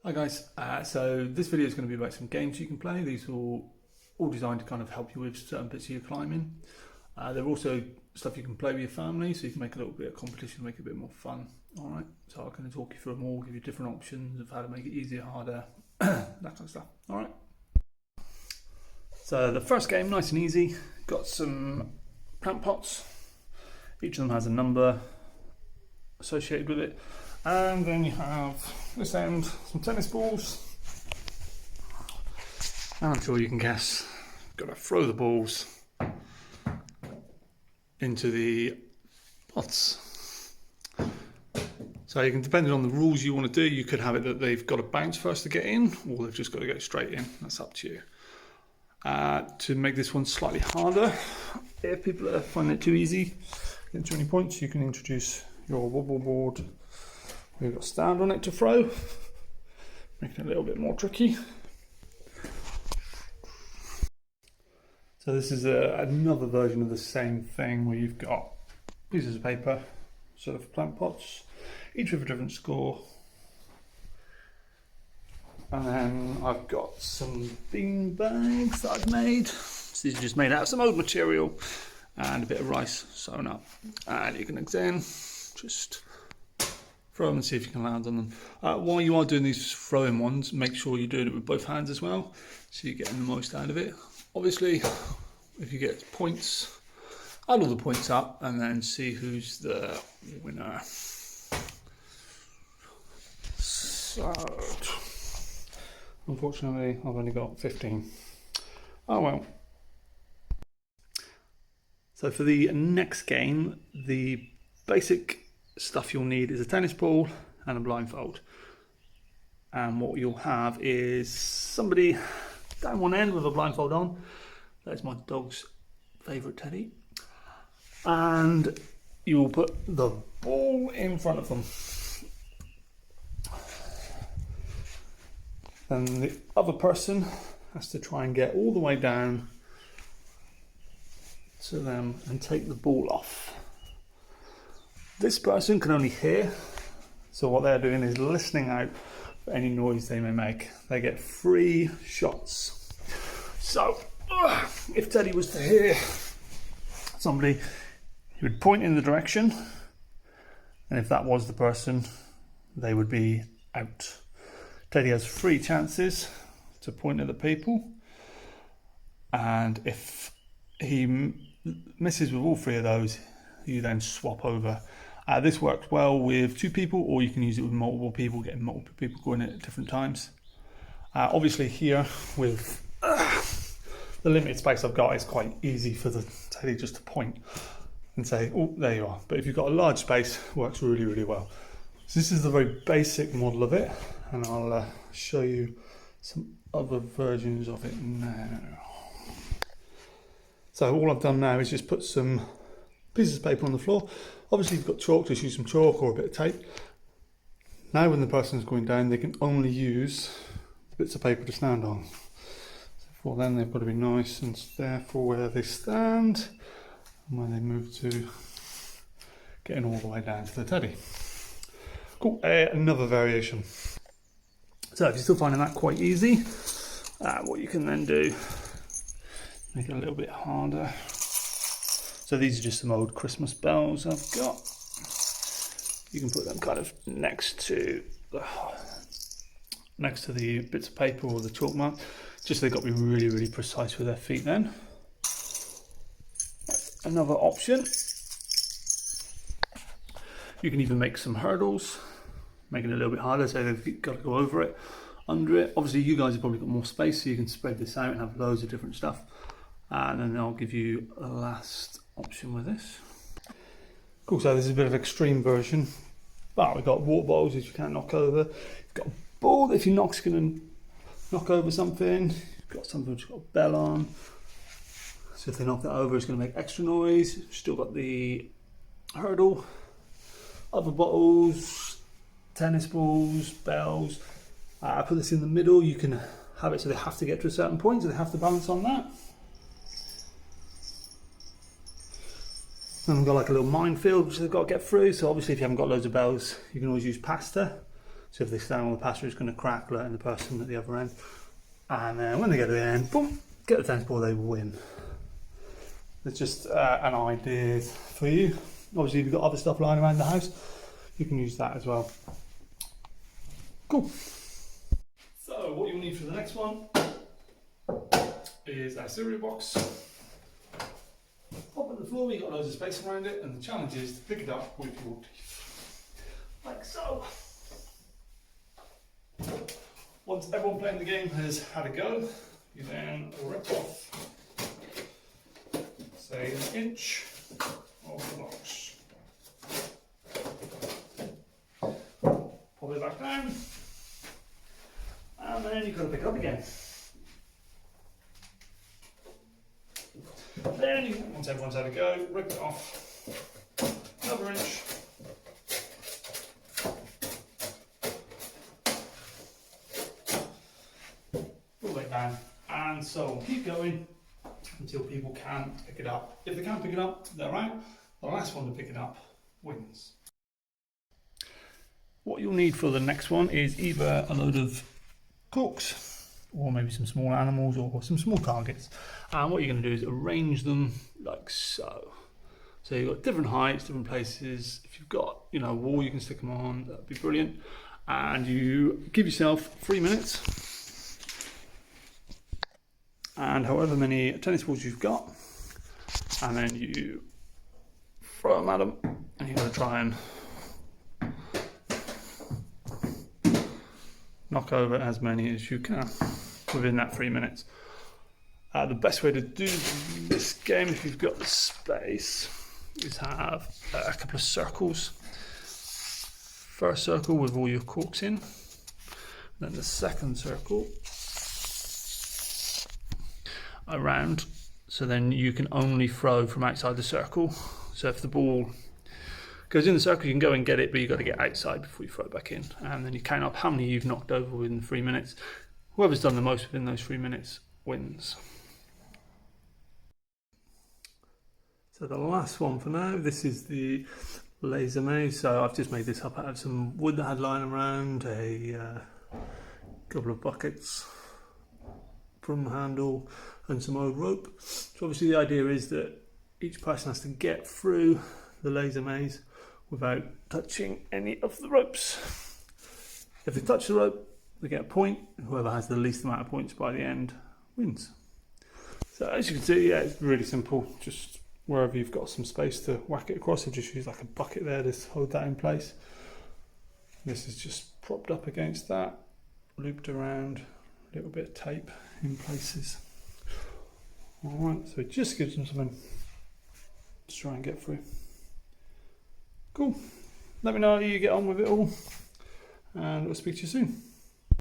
Hi guys, so this video is going to be about some games you can play. These are all designed to kind of help you with certain bits of your climbing. They're also stuff you can play with your family, so you can make a little bit of competition, make it a bit more fun. Alright, so I'm going to talk you through them all, give you different options of how to make it easier, harder, that kind of stuff. Alright. So the first game, nice and easy, got some plant pots. Each of them has a number associated with it. And then you have this end, some tennis balls. And I'm sure you can guess, got to throw the balls into the pots. So you can, depending on the rules you want to do, you could have it that they've got to bounce first to get in, or they've just got to go straight in. That's up to you. To make this one slightly harder, if people find it too easy, get to any points, you can introduce your wobble board. We've got a stand on it to throw, making it a little bit more tricky. So this is another version of the same thing where you've got pieces of paper, sort of plant pots, each with a different score. And then I've got some bean bags that I've made. So these are just made out of some old material and a bit of rice sewn up. And you can again just throw them and see if you can land on them. While you are doing these throwing ones, make sure you're doing it with both hands as well, so you're getting the most out of it. Obviously, if you get points, add all the points up and then see who's the winner. So, unfortunately, I've only got 15. Oh well. So for the next game, the basic stuff you'll need is a tennis ball and a blindfold. And what you'll have is somebody down one end with a blindfold on. That's my dog's favourite teddy. And you will put the ball in front of them. And the other person has to try and get all the way down to them and take the ball off. This person can only hear, so what they're doing is listening out for any noise they may make. They get 3 shots. So, if Teddy was to hear somebody, he would point in the direction, and if that was the person, they would be out. Teddy has 3 chances to point at the people, and if he misses with all 3 of those, you then swap over. This works well with 2 people, or you can use it with multiple people, getting multiple people going at different times. Obviously here, with the limited space I've got, it's quite easy for the teddy just to point and say, oh, there you are. But if you've got a large space, it works really, really well. So this is the very basic model of it, and I'll show you some other versions of it now. So all I've done now is just put some pieces of paper on the floor. Obviously, if you've got chalk, just use some chalk or a bit of tape. Now when the person's going down, they can only use the bits of paper to stand on. So for then, they've got to be nice and therefore where they stand, and when they move to getting all the way down to the teddy. Cool, another variation. So if you're still finding that quite easy, what you can then do, make it a little bit harder. So these are just some old Christmas bells I've got. You can put them kind of next to the bits of paper or the chalk mark. Just they've got to be really, really precise with their feet then. Another option. You can even make some hurdles, making it a little bit harder, so they've got to go over it, under it. Obviously you guys have probably got more space, so you can spread this out and have loads of different stuff. And then I'll give you a last option with this. Cool, so this is a bit of an extreme version. But we've got water bottles which you can't knock over. You've got a ball that if you knock, it's going to knock over something. You've got something which has got a bell on. So if they knock that over, it's going to make extra noise. Still got the hurdle. Other bottles, tennis balls, bells. I put this in the middle. You can have it so they have to get to a certain point, so they have to balance on that. Then we've got like a little minefield which they've got to get through. So obviously if you haven't got loads of bells, you can always use pasta. So if they stand on the pasture, it's going to crack, letting the person at the other end. And then when they get to the end, boom, get the tennis ball, they win. It's just an idea for you. Obviously, if you've got other stuff lying around the house, you can use that as well. Cool. So what you'll need for the next one is a cereal box. Pop on the floor, you've got loads of space around it, and the challenge is to pick it up with your teeth. Like so. Once everyone playing the game has had a go, you then rip off, say, an inch of the box. Pop it back down, and then you've got to pick it up again. Then, once everyone's had a go, rip it off, another inch. Down, and so keep going until people can pick it up. If they can't pick it up, they're out. The last one to pick it up wins. What you'll need for the next one is either a load of corks or maybe some small animals or some small targets. And what you're going to do is arrange them like so. So you've got different heights, different places. If you've got, you know, a wall you can stick them on, that'd be brilliant. And you give yourself 3 minutes. And however many tennis balls you've got, and then you throw them at them, and you're going to try and knock over as many as you can within that 3 minutes. The best way to do this game, if you've got the space, is have a couple of circles. First circle with all your corks in, then the second circle around, so then you can only throw from outside the circle. So if the ball goes in the circle, you can go and get it, but you've got to get outside before you throw it back in. And then you count up how many you've knocked over within 3 minutes. Whoever's done the most within those 3 minutes wins. So the last one for now, this is the laser maze. So I've just made this up out of some wood that I had lying around, a couple of buckets, drum handle, and some old rope. So obviously the idea is that each person has to get through the laser maze without touching any of the ropes. If they touch the rope, they get a point. Whoever has the least amount of points by the end wins. So as you can see, yeah, it's really simple. Just wherever you've got some space to whack it across, I've just used like a bucket there to hold that in place. This is just propped up against that, looped around, a little bit of tape in places. Alright, so it just gives them something to try and get through. Cool. Let me know how you get on with it all, and I'll speak to you soon.